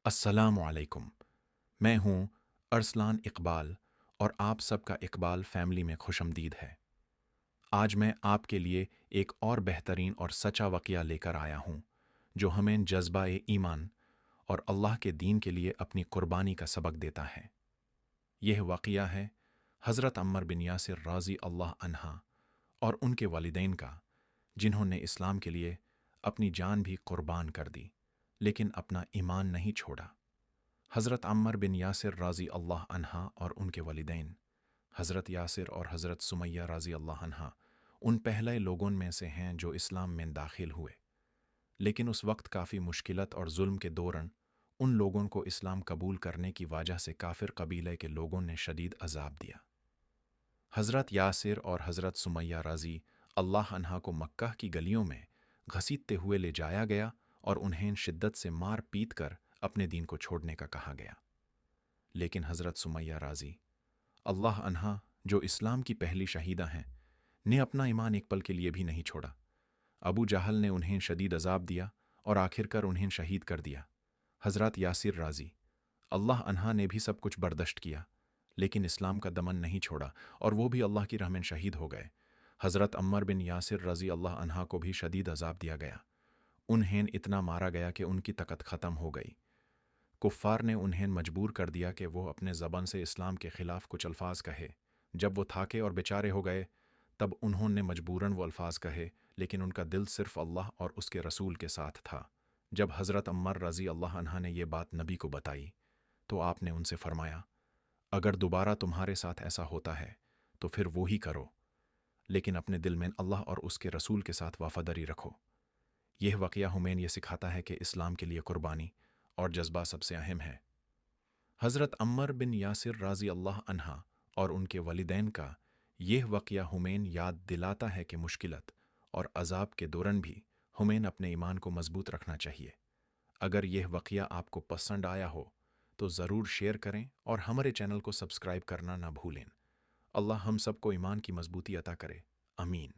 السلام علیکم۔ میں ہوں ارسلان اقبال اور آپ سب کا اقبال فیملی میں خوش آمدید ہے۔ آج میں آپ کے لیے ایک اور بہترین اور سچا واقعہ لے کر آیا ہوں جو ہمیں جذبہ ایمان اور اللہ کے دین کے لیے اپنی قربانی کا سبق دیتا ہے۔ یہ واقعہ ہے حضرت عمر بن یاسر رضی اللہ عنہ اور ان کے والدین کا، جنہوں نے اسلام کے لیے اپنی جان بھی قربان کر دی لیکن اپنا ایمان نہیں چھوڑا۔ حضرت عمر بن یاسر رضی اللہ عنہ اور ان کے والدین حضرت یاسر اور حضرت سمیہ رضی اللہ عنہ ان پہلے لوگوں میں سے ہیں جو اسلام میں داخل ہوئے، لیکن اس وقت کافی مشکلات اور ظلم کے دوران ان لوگوں کو اسلام قبول کرنے کی وجہ سے کافر قبیلے کے لوگوں نے شدید عذاب دیا۔ حضرت یاسر اور حضرت سمیہ رضی اللہ عنہ کو مکہ کی گلیوں میں گھسیٹتے ہوئے لے جایا گیا اور انہیں شدت سے مار پیٹ کر اپنے دین کو چھوڑنے کا کہا گیا۔ لیکن حضرت سمیہ رضی اللہ عنہا، جو اسلام کی پہلی شہیدہ ہیں، نے اپنا ایمان ایک پل کے لیے بھی نہیں چھوڑا۔ ابو جہل نے انہیں شدید عذاب دیا اور آخر کر انہیں شہید کر دیا۔ حضرت یاسر رضی اللہ عنہا نے بھی سب کچھ برداشت کیا، لیکن اسلام کا دمن نہیں چھوڑا اور وہ بھی اللہ کی راہ میں شہید ہو گئے۔ حضرت عمر بن یاسر رضی اللہ عنہا کو بھی شدید عذاب دیا گیا۔ انہیں اتنا مارا گیا کہ ان کی طاقت ختم ہو گئی۔ کفار نے انہیں مجبور کر دیا کہ وہ اپنے زبان سے اسلام کے خلاف کچھ الفاظ کہے۔ جب وہ تھاکے اور بیچارے ہو گئے تب انہوں نے مجبوراً وہ الفاظ کہے، لیکن ان کا دل صرف اللہ اور اس کے رسول کے ساتھ تھا۔ جب حضرت عمر رضی اللہ عنہ نے یہ بات نبی کو بتائی تو آپ نے ان سے فرمایا، اگر دوبارہ تمہارے ساتھ ایسا ہوتا ہے تو پھر وہی کرو، لیکن اپنے دل میں اللہ اور اس کے رسول کے ساتھ وفاداری رکھو۔ یہ واقعہ ہمیں یہ سکھاتا ہے کہ اسلام کے لیے قربانی اور جذبہ سب سے اہم ہے۔ حضرت عمر بن یاسر رضی اللہ عنہ اور ان کے والدین کا یہ واقعہ ہمیں یاد دلاتا ہے کہ مشکلات اور عذاب کے دوران بھی ہمیں اپنے ایمان کو مضبوط رکھنا چاہیے۔ اگر یہ واقعہ آپ کو پسند آیا ہو تو ضرور شیئر کریں اور ہمارے چینل کو سبسکرائب کرنا نہ بھولیں۔ اللہ ہم سب کو ایمان کی مضبوطی عطا کرے، آمین۔